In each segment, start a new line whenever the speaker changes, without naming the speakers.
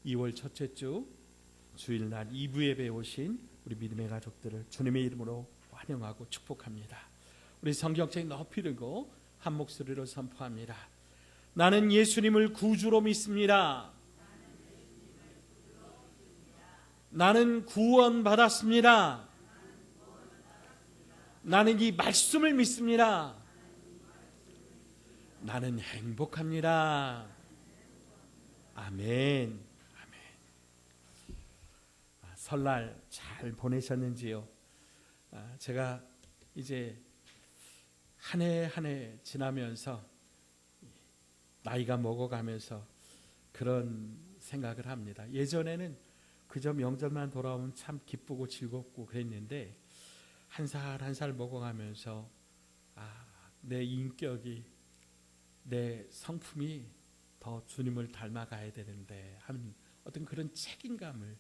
2월 첫째 주 주일날 2부 예배에 오신 우리 믿음의 가족들을 주님의 이름으로 환영하고 축복합니다. 우리 성경책 높이 들고 한 목소리로 선포합니다. 나는 예수님을 구주로 믿습니다. 나는 구원받았습니다. 나는 이 말씀을 믿습니다. 나는 행복합니다. 아멘. 아멘. 설날 잘 보내셨는지요? 제가 이제 한 해 한 해 지나면서 나이가 먹어가면서 그런 생각을 합니다. 예전에는 그저 명절만 돌아오면 참 기쁘고 즐겁고 그랬는데 한 살 한 살 먹어가면서 내 인격이, 내 성품이 더 주님을 닮아가야 되는데 하는 어떤 그런 책임감을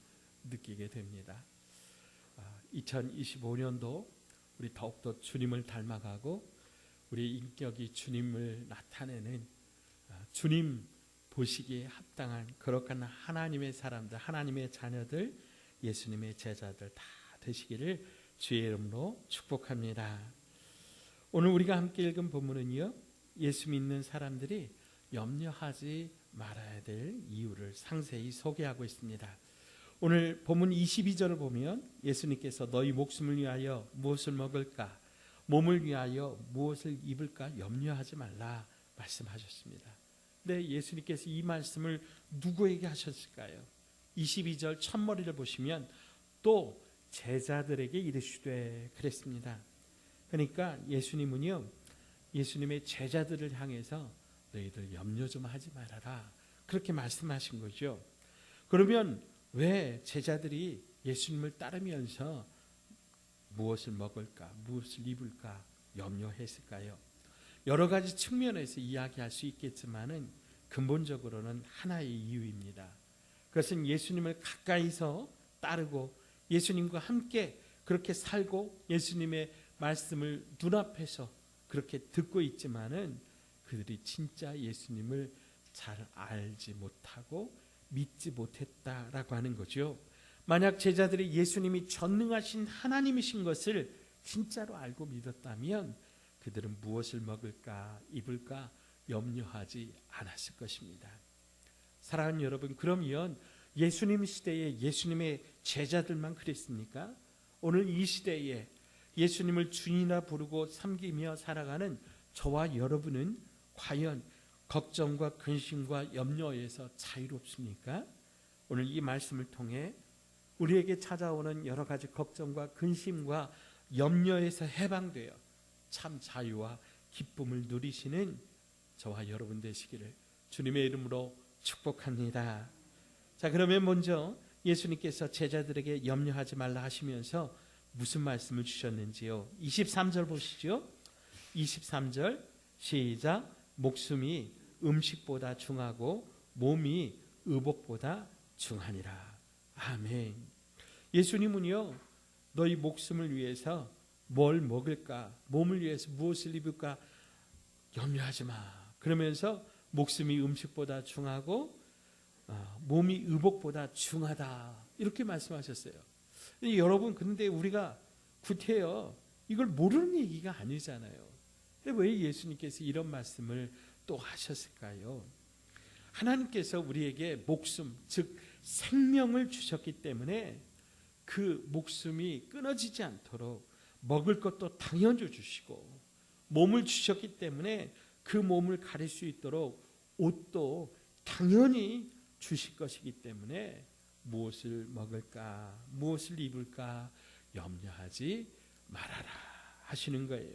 느끼게 됩니다. 2025년도 우리 더욱더 주님을 닮아가고 우리 인격이 주님을 나타내는 주님 보시기에 합당한 거룩한 하나님의 사람들, 하나님의 자녀들, 예수님의 제자들 다 되시기를 주의 이름으로 축복합니다. 오늘 우리가 함께 읽은 본문은요, 예수 믿는 사람들이 염려하지 말아야 될 이유를 상세히 소개하고 있습니다. 오늘 본문 22절을 보면 예수님께서 너희 목숨을 위하여 무엇을 먹을까, 몸을 위하여 무엇을 입을까 염려하지 말라 말씀하셨습니다. 근데 예수님께서 이 말씀을 누구에게 하셨을까요? 22절 첫머리를 보시면 또 제자들에게 이르시되 그랬습니다. 그러니까 예수님은요, 예수님의 제자들을 향해서 너희들 염려 좀 하지 말아라 그렇게 말씀하신 거죠. 그러면 왜 제자들이 예수님을 따르면서 무엇을 먹을까, 무엇을 입을까 염려했을까요? 여러 가지 측면에서 이야기할 수 있겠지만은 근본적으로는 하나의 이유입니다. 그것은 예수님을 가까이서 따르고 예수님과 함께 그렇게 살고 예수님의 말씀을 눈앞에서 그렇게 듣고 있지만은 그들이 진짜 예수님을 잘 알지 못하고 믿지 못했다라고 하는 거죠. 만약 제자들이 예수님이 전능하신 하나님이신 것을 진짜로 알고 믿었다면 그들은 무엇을 먹을까 입을까 염려하지 않았을 것입니다. 사랑하는 여러분, 그러면 예수님 시대에 예수님의 제자들만 그랬습니까? 오늘 이 시대에 예수님을 주님이라 부르고 섬기며 살아가는 저와 여러분은 과연 걱정과 근심과 염려에서 자유롭습니까? 오늘 이 말씀을 통해 우리에게 찾아오는 여러 가지 걱정과 근심과 염려에서 해방되어 참 자유와 기쁨을 누리시는 저와 여러분 되시기를 주님의 이름으로 축복합니다. 자, 그러면 먼저 예수님께서 제자들에게 염려하지 말라 하시면서 무슨 말씀을 주셨는지요? 23절 보시죠. 23절 시작. 목숨이 음식보다 중하고 몸이 의복보다 중하니라. 아멘. 예수님은요, 너희 목숨을 위해서 뭘 먹을까, 몸을 위해서 무엇을 입을까 염려하지 마. 그러면서 목숨이 음식보다 중하고 몸이 의복보다 중하다 이렇게 말씀하셨어요. 여러분, 근데 우리가 구태여 이걸 모르는 얘기가 아니잖아요. 왜 예수님께서 이런 말씀을 또 하셨을까요? 하나님께서 우리에게 목숨, 즉 생명을 주셨기 때문에 그 목숨이 끊어지지 않도록 먹을 것도 당연히 주시고, 몸을 주셨기 때문에 그 몸을 가릴 수 있도록 옷도 당연히 주실 것이기 때문에 무엇을 먹을까, 무엇을 입을까 염려하지 말아라 하시는 거예요.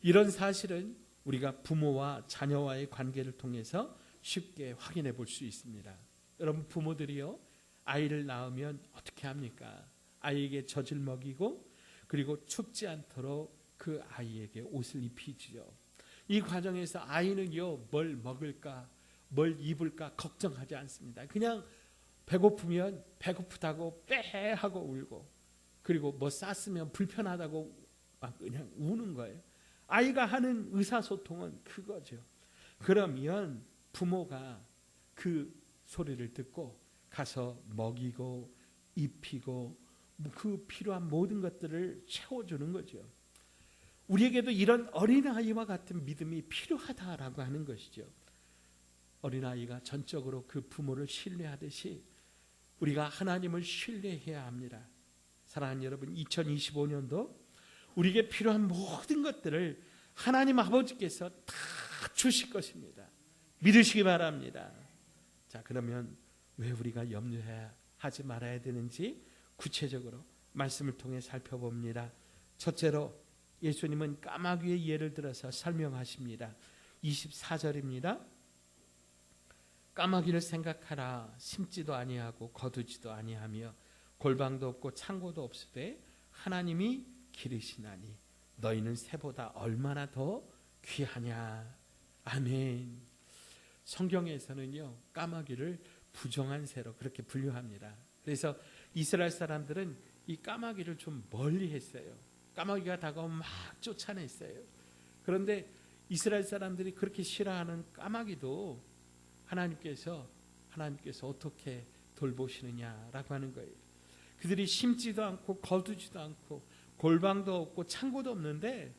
이런 사실은 우리가 부모와 자녀와의 관계를 통해서 쉽게 확인해 볼 수 있습니다. 여러분, 부모들이요, 아이를 낳으면 어떻게 합니까? 아이에게 젖을 먹이고 그리고 춥지 않도록 그 아이에게 옷을 입히지요. 이 과정에서 아이는요, 뭘 먹을까, 뭘 입을까 걱정하지 않습니다. 그냥 배고프면 배고프다고 빼 하고 울고, 그리고 뭐 쌌으면 불편하다고 막 그냥 우는 거예요. 아이가 하는 의사소통은 그거죠. 그러면 부모가 그 소리를 듣고 가서 먹이고 입히고 그 필요한 모든 것들을 채워주는 거죠. 우리에게도 이런 어린아이와 같은 믿음이 필요하다라고 하는 것이죠. 어린아이가 전적으로 그 부모를 신뢰하듯이 우리가 하나님을 신뢰해야 합니다. 사랑하는 여러분, 2025년도 우리에게 필요한 모든 것들을 하나님 아버지께서 다 주실 것입니다. 믿으시기 바랍니다. 자, 그러면 왜 우리가 염려하지 말아야 되는지 구체적으로 말씀을 통해 살펴봅니다. 첫째로 예수님은 까마귀의 예를 들어서 설명하십니다. 24절입니다. 까마귀를 생각하라. 심지도 아니하고 거두지도 아니하며 골방도 없고 창고도 없으되 하나님이 기르시나니 너희는 새보다 얼마나 더 귀하냐. 아멘. 성경에서는요, 까마귀를 부정한 새로 그렇게 분류합니다. 그래서 이스라엘 사람들은 이 까마귀를 좀 멀리 했어요. 까마귀가 다가오면 막 쫓아냈어요. 그런데 이스라엘 사람들이 그렇게 싫어하는 까마귀도 하나님께서 어떻게 돌보시느냐라고 하는 거예요. 그들이 심지도 않고 거두지도 않고 골방도 없고 창고도 없는데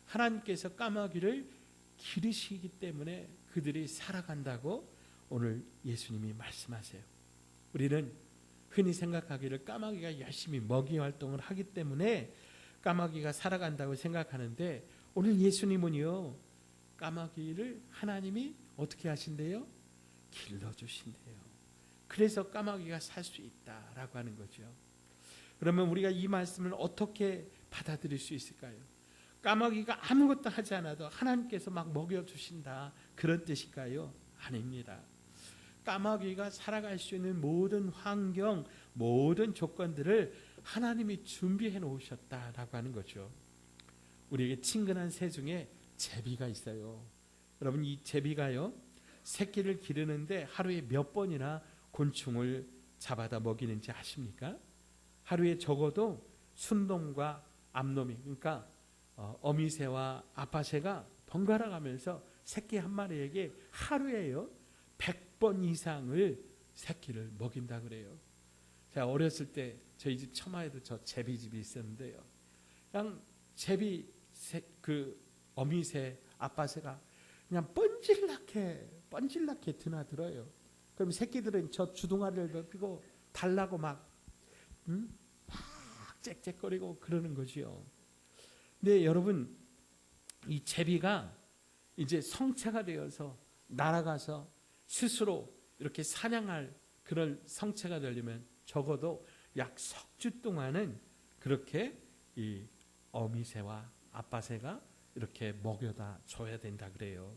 하나님께서 까마귀를 기르시기 때문에 그들이 살아간다고 오늘 예수님이 말씀하세요. 우리는 흔히 생각하기를 까마귀가 열심히 먹이 활동을 하기 때문에 까마귀가 살아간다고 생각하는데 오늘 예수님은요, 까마귀를 하나님이 어떻게 하신대요? 길러주신대요. 그래서 까마귀가 살 수 있다라고 하는 거죠. 그러면 우리가 이 말씀을 어떻게 받아들일 수 있을까요? 까마귀가 아무것도 하지 않아도 하나님께서 막 먹여주신다, 그런 뜻일까요? 아닙니다. 까마귀가 살아갈 수 있는 모든 환경, 모든 조건들을 하나님이 준비해 놓으셨다라고 하는 거죠. 우리에게 친근한 새 중에 제비가 있어요. 여러분, 이 제비가요, 새끼를 기르는데 하루에 몇 번이나 곤충을 잡아다 먹이는지 아십니까? 하루에 적어도 순놈과 암놈이, 그러니까 어미새와 아빠새가 번갈아 가면서 새끼 한 마리에게 하루에요 100번 이상을 새끼를 먹인다 그래요. 제가 어렸을 때 저희 집 처마에도 저 제비집이 있었는데요, 그냥 제비 그 어미새 아빠새가 그냥 뻔질나게 드나들어요. 그럼 새끼들은 저 주둥아리를 넓히고 달라고 막 짹짹거리고 그러는 거지요. 근데 여러분, 이 제비가 이제 성체가 되어서 날아가서 스스로 이렇게 사냥할 그런 성체가 되려면 적어도 약 석주 동안은 그렇게 이 어미새와 아빠새가 이렇게 먹여다 줘야 된다 그래요.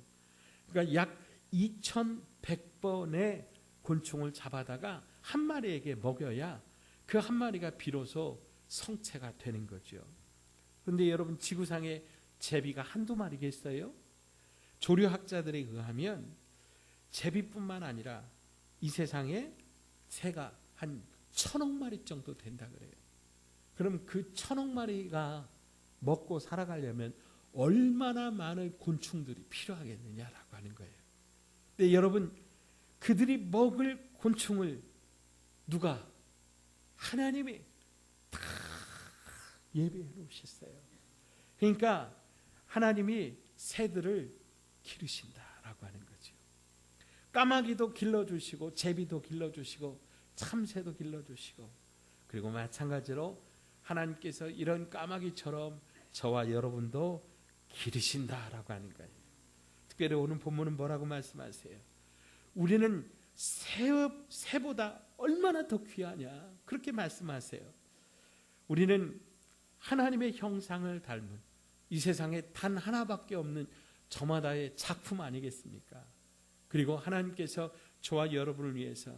그러니까 약 2100번의 곤충을 잡아다가 한 마리에게 먹여야 그 한 마리가 비로소 성체가 되는 거죠. 그런데 여러분, 지구상에 제비가 한두 마리겠어요? 조류학자들에 의하면 제비뿐만 아니라 이 세상에 새가 한 1000억 마리 정도 된다 그래요. 그럼 그 1000억 마리가 먹고 살아가려면 얼마나 많은 곤충들이 필요하겠느냐라고 하는 거예요. 근데 여러분, 그들이 먹을 곤충을 누가? 하나님이 다 예비해 놓으셨어요. 그러니까 하나님이 새들을 기르신다라고 하는 거죠. 까마귀도 길러주시고 제비도 길러주시고 참새도 길러주시고, 그리고 마찬가지로 하나님께서 이런 까마귀처럼 저와 여러분도 기르신다라고 하는 거예요. 특별히 오늘 본문은 뭐라고 말씀하세요? 우리는 새보다 얼마나 더 귀하냐, 그렇게 말씀하세요. 우리는 하나님의 형상을 닮은 이 세상에 단 하나밖에 없는 저마다의 작품 아니겠습니까? 그리고 하나님께서 저와 여러분을 위해서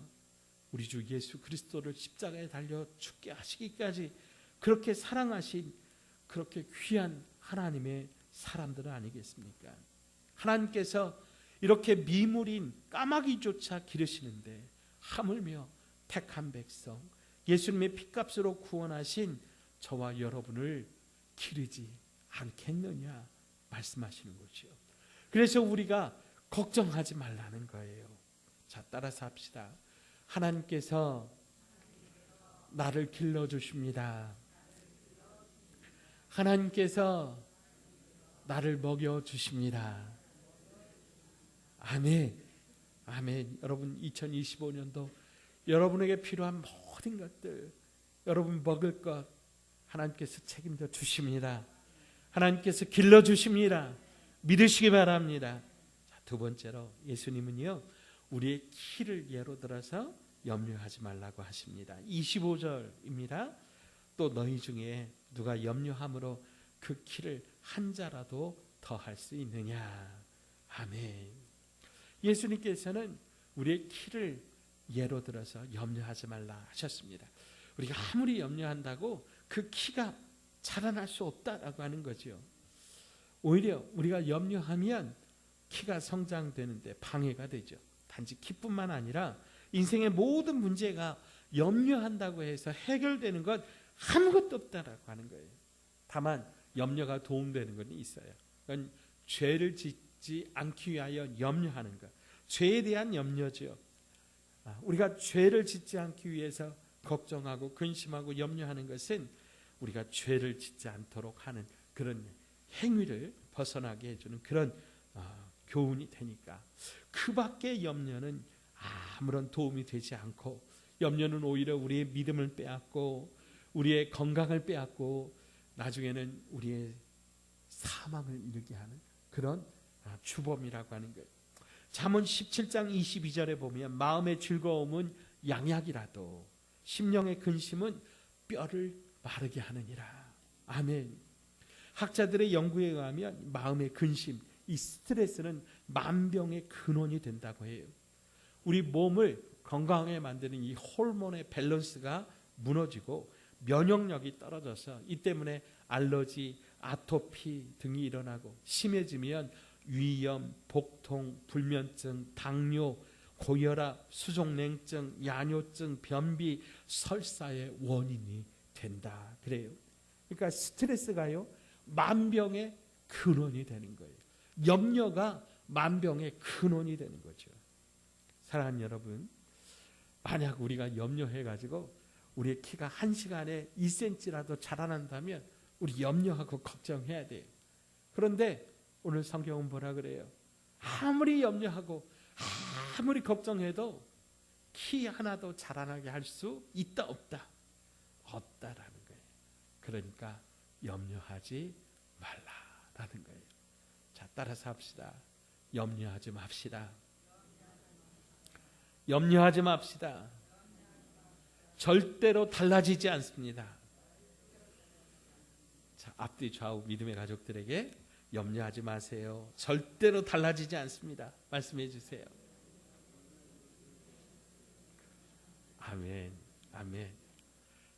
우리 주 예수 그리스도를 십자가에 달려 죽게 하시기까지 그렇게 사랑하신 그렇게 귀한 하나님의 사람들은 아니겠습니까? 하나님께서 이렇게 미물인 까마귀조차 기르시는데 하물며 택한 백성, 예수님의 피값으로 구원하신 저와 여러분을 기르지 않겠느냐 말씀하시는 거죠. 그래서 우리가 걱정하지 말라는 거예요. 자, 따라서 합시다. 하나님께서 나를 길러주십니다. 하나님께서 나를 먹여주십니다. 아멘. 아멘. 여러분 2025년도 여러분에게 필요한 모든 것들, 여러분 먹을 것 하나님께서 책임져 주십니다. 하나님께서 길러주십니다. 믿으시기 바랍니다. 자, 두 번째로 예수님은요, 우리의 키를 예로 들어서 염려하지 말라고 하십니다. 25절입니다. 또 너희 중에 누가 염려함으로 그 키를 한 자라도 더할 수 있느냐. 아멘. 예수님께서는 우리의 키를 예로 들어서 염려하지 말라 하셨습니다. 우리가 아무리 염려한다고 그 키가 자라날 수 없다라고 하는 거죠. 오히려 우리가 염려하면 키가 성장되는데 방해가 되죠. 단지 키뿐만 아니라 인생의 모든 문제가 염려한다고 해서 해결되는 것 아무것도 없다라고 하는 거예요. 다만 염려가 도움되는 건 있어요. 그건 죄를 짓지 않기 위하여 염려하는 것. 죄에 대한 염려죠. 우리가 죄를 짓지 않기 위해서 걱정하고 근심하고 염려하는 것은 우리가 죄를 짓지 않도록 하는 그런 행위를 벗어나게 해주는 그런 교훈이 되니까, 그 밖의 염려는 아무런 도움이 되지 않고, 염려는 오히려 우리의 믿음을 빼앗고 우리의 건강을 빼앗고 나중에는 우리의 사망을 이르게 하는 그런 주범이라고 하는 거예요. 잠언 17장 22절에 보면 마음의 즐거움은 양약이라도 심령의 근심은 뼈를 마르게 하느니라. 아멘. 학자들의 연구에 의하면 마음의 근심, 이 스트레스는 만병의 근원이 된다고 해요. 우리 몸을 건강하게 만드는 이 호르몬의 밸런스가 무너지고 면역력이 떨어져서 이 때문에 알러지, 아토피 등이 일어나고, 심해지면 위염, 복통, 불면증, 당뇨, 고혈압, 수족냉증, 야뇨증, 변비, 설사의 원인이 된다 그래요. 그러니까 스트레스가요 만병의 근원이 되는 거예요. 염려가 만병의 근원이 되는 거죠. 사랑하는 여러분, 만약 우리가 염려해가지고 우리의 키가 1시간에 2cm라도 자라난다면 우리 염려하고 걱정해야 돼요. 그런데 오늘 성경은 뭐라 그래요? 아무리 염려하고 아무리 걱정해도 키 하나도 자라나게 할 수 있다 없다? 없다라는 거예요. 그러니까 염려하지 말라라는 거예요. 자, 따라서 합시다. 염려하지 맙시다. 염려하지 맙시다. 절대로 달라지지 않습니다. 자, 앞뒤 좌우 믿음의 가족들에게 염려하지 마세요. 절대로 달라지지 않습니다. 말씀해 주세요. 아멘. 아멘.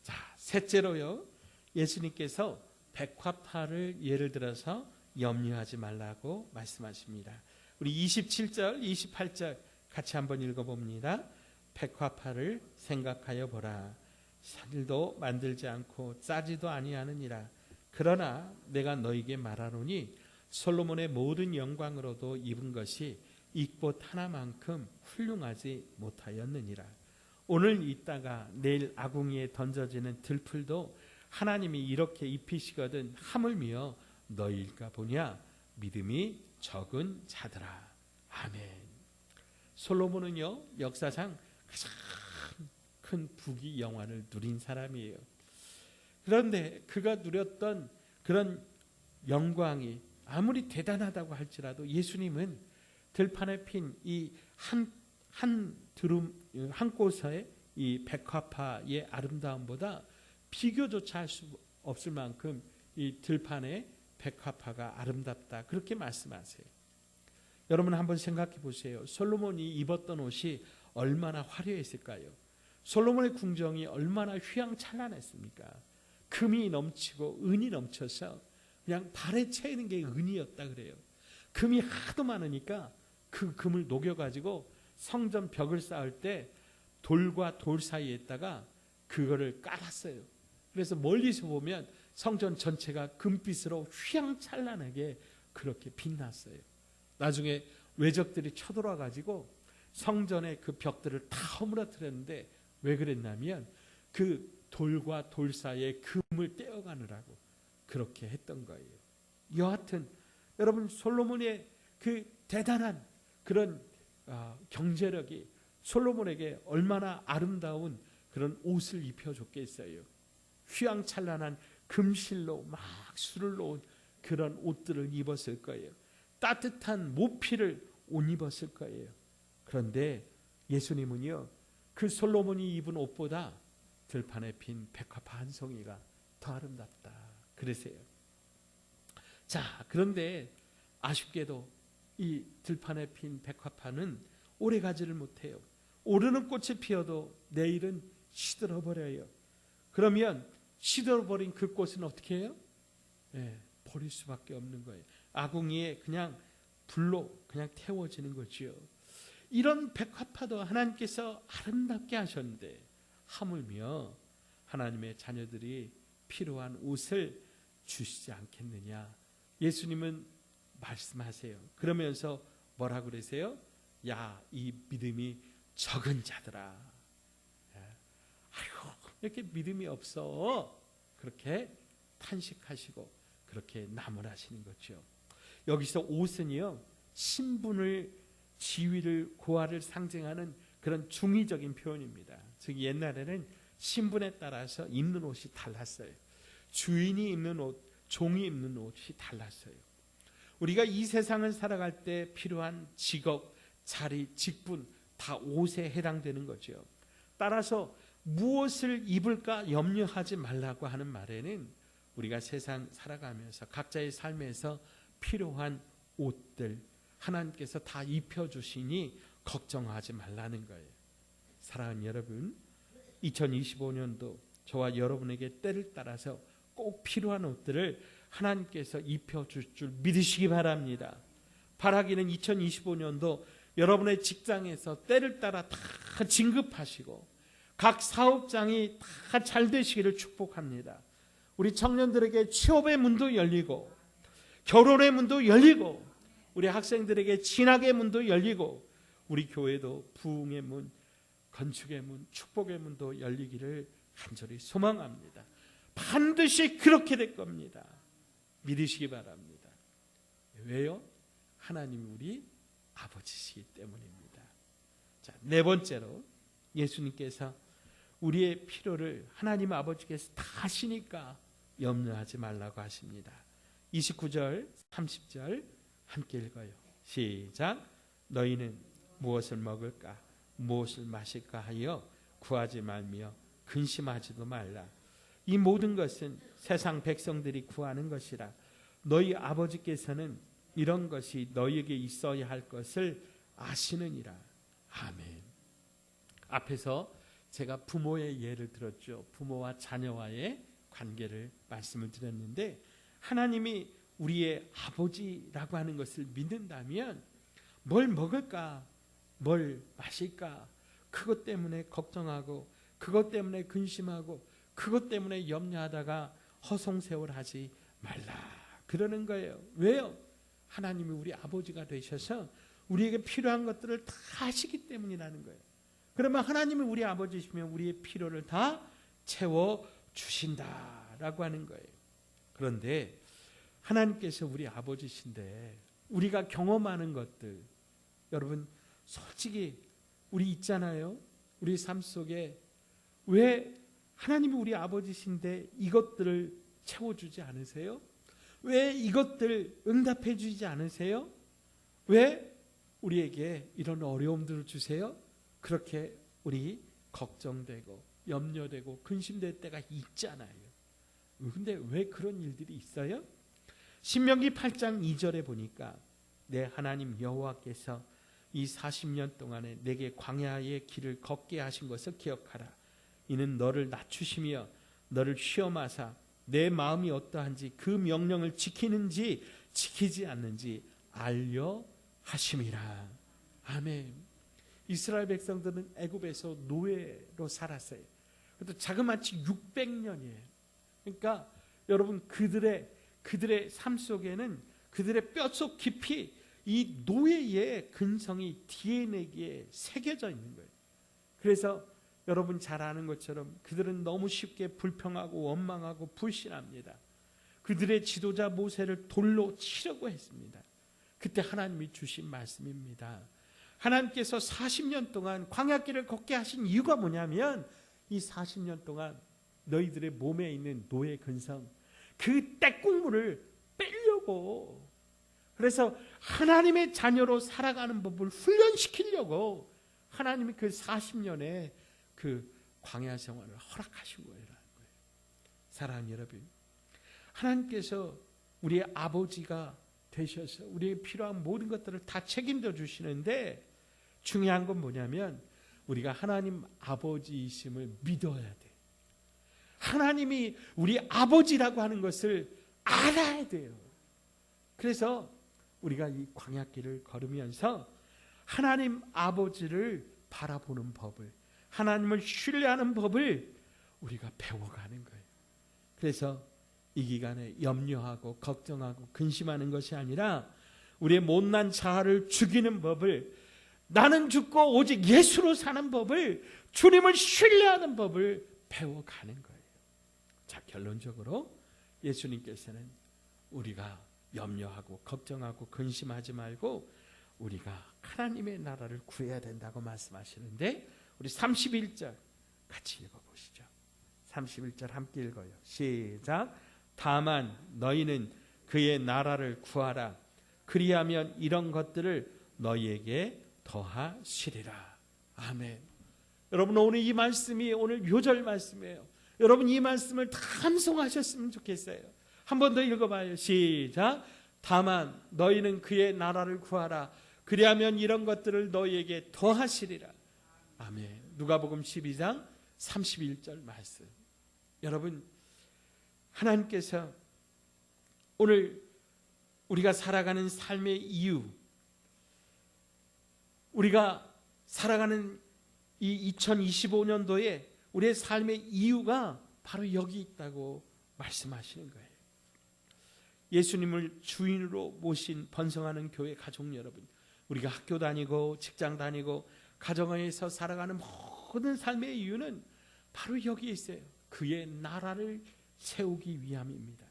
자, 셋째로요, 예수님께서 백화파를 예를 들어서 염려하지 말라고 말씀하십니다. 우리 27절, 28절 같이 한번 읽어봅니다. 백화파를 생각하여 보라. 살도 만들지 않고 짜지도 아니하느니라. 그러나 내가 너에게 말하노니 솔로몬의 모든 영광으로도 입은 것이 이 꽃 하나만큼 훌륭하지 못하였느니라. 오늘 있다가 내일 아궁이에 던져지는 들풀도 하나님이 이렇게 입히시거든 하물며 너희일까 보냐. 믿음이 적은 자들아. 아멘. 솔로몬은요, 역사상 가장 큰 부귀 영화를 누린 사람이에요. 그런데 그가 누렸던 그런 영광이 아무리 대단하다고 할지라도 예수님은 들판에 핀 이 한 꽃의 이 백화파의 아름다움보다 비교조차 할 수 없을 만큼 이 들판의 백화파가 아름답다, 그렇게 말씀하세요. 여러분 한번 생각해 보세요. 솔로몬이 입었던 옷이 얼마나 화려했을까요? 솔로몬의 궁정이 얼마나 휘황찬란했습니까? 금이 넘치고 은이 넘쳐서 그냥 발에 채이는 게 은이었다 그래요. 금이 하도 많으니까 그 금을 녹여가지고 성전 벽을 쌓을 때 돌과 돌 사이에다가 그거를 깔았어요. 그래서 멀리서 보면 성전 전체가 금빛으로 휘황찬란하게 그렇게 빛났어요. 나중에 외적들이 쳐들어와가지고 성전의 그 벽들을 다 허물어뜨렸는데 왜 그랬냐면 그 돌과 돌 사이에 금을 떼어가느라고 그렇게 했던 거예요. 여하튼 여러분, 솔로몬의 그 대단한 그런 경제력이 솔로몬에게 얼마나 아름다운 그런 옷을 입혀줬겠어요. 휘황찬란한 금실로 막 술을 놓은 그런 옷들을 입었을 거예요. 따뜻한 모피를 옷 입었을 거예요. 그런데 예수님은요, 그 솔로몬이 입은 옷보다 들판에 핀 백합화 한 송이가 더 아름답다 그러세요. 자, 그런데 아쉽게도 이 들판에 핀 백합화는 오래 가지를 못해요. 오르는 꽃이 피어도 내일은 시들어버려요. 그러면 시들어버린 그 꽃은 어떻게 해요? 버릴 수밖에 없는 거예요. 아궁이에 그냥 불로 그냥 태워지는 거죠. 이런 백합화도 하나님께서 아름답게 하셨는데 하물며 하나님의 자녀들이 필요한 옷을 주시지 않겠느냐. 예수님은 말씀하세요. 그러면서 뭐라 그러세요? 야, 이 믿음이 적은 자들아. 아유, 이렇게 믿음이 없어. 그렇게 탄식하시고 그렇게 나무라시는 거죠. 여기서 옷은요, 신분을, 지위를, 고하를 상징하는 그런 중의적인 표현입니다. 즉 옛날에는 신분에 따라서 입는 옷이 달랐어요. 주인이 입는 옷, 종이 입는 옷이 달랐어요. 우리가 이 세상을 살아갈 때 필요한 직업, 자리, 직분 다 옷에 해당되는 거죠. 따라서 무엇을 입을까 염려하지 말라고 하는 말에는 우리가 세상 살아가면서 각자의 삶에서 필요한 옷들 하나님께서 다 입혀주시니 걱정하지 말라는 거예요. 사랑하는 여러분, 2025년도 저와 여러분에게 때를 따라서 꼭 필요한 옷들을 하나님께서 입혀줄 줄 믿으시기 바랍니다. 바라기는 2025년도 여러분의 직장에서 때를 따라 다 진급하시고 각 사업장이 다 잘 되시기를 축복합니다. 우리 청년들에게 취업의 문도 열리고 결혼의 문도 열리고 우리 학생들에게 진학의 문도 열리고 우리 교회도 부흥의 문, 건축의 문, 축복의 문도 열리기를 간절히 소망합니다. 반드시 그렇게 될 겁니다. 믿으시기 바랍니다. 왜요? 하나님이 우리 아버지시기 때문입니다. 자, 네 번째로 예수님께서 우리의 필요를 하나님 아버지께서 다 하시니까 염려하지 말라고 하십니다. 29절, 30절 함께 읽어요. 시작. 너희는 무엇을 먹을까, 무엇을 마실까 하여 구하지 말며 근심하지도 말라. 이 모든 것은 세상 백성들이 구하는 것이라. 너희 아버지께서는 이런 것이 너희에게 있어야 할 것을 아시느니라. 아멘. 앞에서 제가 부모의 예를 들었죠. 부모와 자녀와의 관계를 말씀을 드렸는데 하나님이 우리의 아버지라고 하는 것을 믿는다면 뭘 먹을까, 뭘 마실까, 그것 때문에 걱정하고 그것 때문에 근심하고 그것 때문에 염려하다가 허송세월하지 말라 그러는 거예요. 왜요? 하나님이 우리 아버지가 되셔서 우리에게 필요한 것들을 다 하시기 때문이라는 거예요. 그러면 하나님이 우리 아버지시면 우리의 필요를 다 채워주신다라고 하는 거예요. 그런데 하나님께서 우리 아버지신데 우리가 경험하는 것들, 여러분 솔직히 우리 있잖아요. 우리 삶 속에 왜 하나님이 우리 아버지신데 이것들을 채워주지 않으세요? 왜 이것들 응답해 주지 않으세요? 왜 우리에게 이런 어려움들을 주세요? 그렇게 우리 걱정되고 염려되고 근심될 때가 있잖아요. 근데 왜 그런 일들이 있어요? 신명기 8장 2절에 보니까 내 하나님 여호와께서 이 40년 동안에 내게 광야의 길을 걷게 하신 것을 기억하라. 이는 너를 낮추시며 너를 시험하사 내 마음이 어떠한지 그 명령을 지키는지 지키지 않는지 알려 하심이라. 아멘. 이스라엘 백성들은 애굽에서 노예로 살았어요. 그래도 자그마치 600년이에요. 그러니까 여러분 그들의 삶 속에는 그들의 뼛속 깊이 이 노예의 근성이 DNA에 새겨져 있는 거예요. 그래서 여러분 잘 아는 것처럼 그들은 너무 쉽게 불평하고 원망하고 불신합니다. 그들의 지도자 모세를 돌로 치려고 했습니다. 그때 하나님이 주신 말씀입니다. 하나님께서 40년 동안 광야길을 걷게 하신 이유가 뭐냐면 이 40년 동안 너희들의 몸에 있는 노예 근성, 그 때국물을 빼려고, 그래서 하나님의 자녀로 살아가는 법을 훈련시키려고 하나님이 그 40년의 그 광야 생활을 허락하신 거예요. 사랑하는 여러분, 하나님께서 우리의 아버지가 되셔서 우리의 필요한 모든 것들을 다 책임져 주시는데, 중요한 건 뭐냐면 우리가 하나님 아버지이심을 믿어야 돼. 하나님이 우리 아버지라고 하는 것을 알아야 돼요. 그래서 우리가 이 광야길을 걸으면서 하나님 아버지를 바라보는 법을, 하나님을 신뢰하는 법을 우리가 배워가는 거예요. 그래서 이 기간에 염려하고 걱정하고 근심하는 것이 아니라 우리의 못난 자아를 죽이는 법을, 나는 죽고 오직 예수로 사는 법을, 주님을 신뢰하는 법을 배워가는 거예요. 자, 결론적으로 예수님께서는 우리가 염려하고 걱정하고 근심하지 말고 우리가 하나님의 나라를 구해야 된다고 말씀하시는데, 우리 31절 같이 읽어보시죠. 31절 함께 읽어요. 시작. 다만 너희는 그의 나라를 구하라. 그리하면 이런 것들을 너희에게 더하시리라. 아멘. 여러분, 오늘 이 말씀이 오늘 요절 말씀이에요. 여러분, 이 말씀을 다 암송하셨으면 좋겠어요. 한 번 더 읽어봐요. 시작. 다만 너희는 그의 나라를 구하라. 그리하면 이런 것들을 너희에게 더하시리라. 아멘. 누가복음 12장 31절 말씀. 여러분, 하나님께서 오늘 우리가 살아가는 삶의 이유, 우리가 살아가는 이 2025년도에 우리의 삶의 이유가 바로 여기 있다고 말씀하시는 거예요. 예수님을 주인으로 모신 번성하는 교회 가족 여러분, 우리가 학교 다니고 직장 다니고 가정에서 살아가는 모든 삶의 이유는 바로 여기에 있어요. 그의 나라를 세우기 위함입니다.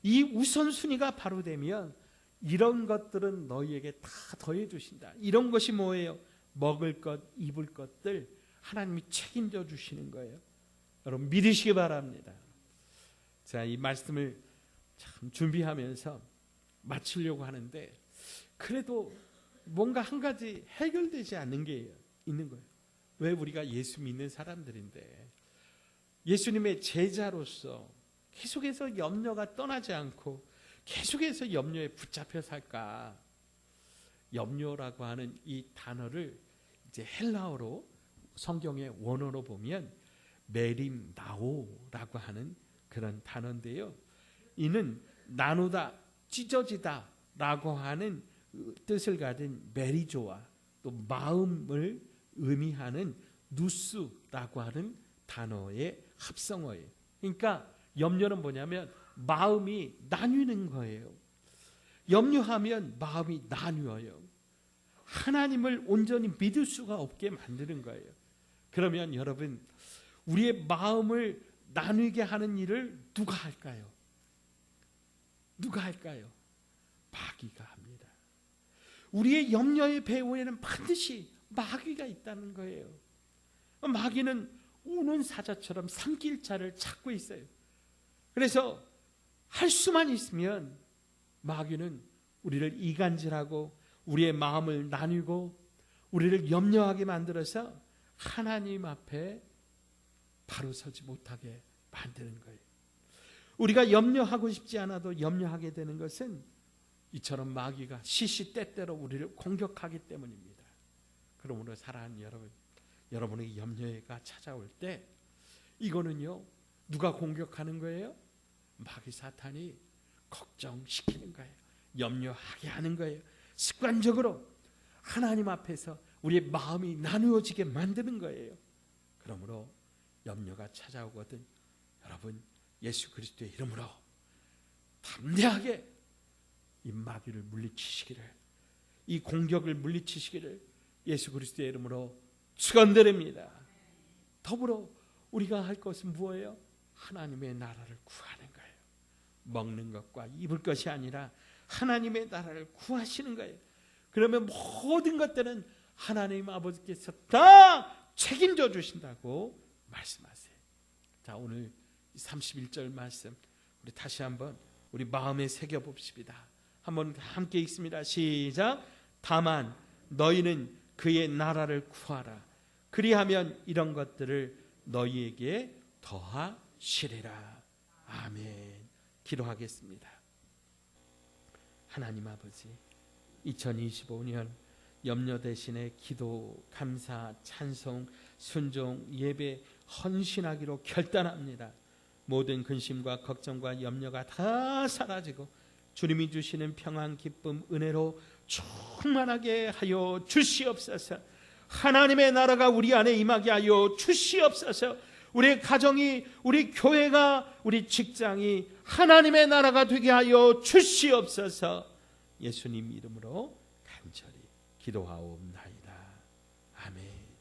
이 우선순위가 바로 되면 이런 것들은 너희에게 다 더해 주신다. 이런 것이 뭐예요? 먹을 것, 입을 것들 하나님이 책임져 주시는 거예요. 여러분, 믿으시기 바랍니다. 자, 이 말씀을 참 준비하면서 마치려고 하는데, 그래도 뭔가 한 가지 해결되지 않는 게 있는 거예요. 왜? 우리가 예수 믿는 사람들인데 예수님의 제자로서 계속해서 염려가 떠나지 않고 계속해서 염려에 붙잡혀 살까? 염려라고 하는 이 단어를 이제 헬라어로 성경의 원어로 보면 메림나오라고 하는 그런 단어인데요. 이는 나누다, 찢어지다 라고 하는 뜻을 가진 메리조와 또 마음을 의미하는 누스라고 하는 단어의 합성어예요. 그러니까 염려는 뭐냐면 마음이 나뉘는 거예요. 염려하면 마음이 나뉘어요. 하나님을 온전히 믿을 수가 없게 만드는 거예요. 그러면 여러분, 우리의 마음을 나누게 하는 일을 누가 할까요? 누가 할까요? 마귀가 합니다. 우리의 염려의 배후에는 반드시 마귀가 있다는 거예요. 마귀는 우는 사자처럼 삼킬 자를 찾고 있어요. 그래서 할 수만 있으면 마귀는 우리를 이간질하고 우리의 마음을 나누고 우리를 염려하게 만들어서 하나님 앞에 바로 서지 못하게 만드는 거예요. 우리가 염려하고 싶지 않아도 염려하게 되는 것은 이처럼 마귀가 시시때때로 우리를 공격하기 때문입니다. 그러므로 사랑하는 여러분, 여러분의 염려가 찾아올 때 이거는요, 누가 공격하는 거예요? 마귀 사탄이 걱정시키는 거예요. 염려하게 하는 거예요. 습관적으로 하나님 앞에서 우리의 마음이 나누어지게 만드는 거예요. 그러므로 염려가 찾아오거든 여러분, 예수 그리스도의 이름으로 담대하게 이 마귀를 물리치시기를, 이 공격을 물리치시기를 예수 그리스도의 이름으로 축원드립니다. 더불어 우리가 할 것은 무엇이에요? 하나님의 나라를 구하는 거예요. 먹는 것과 입을 것이 아니라 하나님의 나라를 구하시는 거예요. 그러면 모든 것들은 하나님 아버지께서 다 책임져 주신다고 말씀하세요. 자, 오늘 31절 말씀 우리 다시 한번 우리 마음에 새겨 봅시다. 한번 함께 읽습니다. 시작. 다만 너희는 그의 나라를 구하라. 그리하면 이런 것들을 너희에게 더하시리라. 아멘. 기도하겠습니다. 하나님 아버지, 2025년 염려 대신에 기도, 감사, 찬송, 순종, 예배, 헌신하기로 결단합니다. 모든 근심과 걱정과 염려가 다 사라지고 주님이 주시는 평안, 기쁨, 은혜로 충만하게 하여 주시옵소서. 하나님의 나라가 우리 안에 임하게 하여 주시옵소서. 우리 가정이, 우리 교회가, 우리 직장이 하나님의 나라가 되게 하여 주시옵소서. 예수님 이름으로 간절히 기도하옵나이다. 아멘.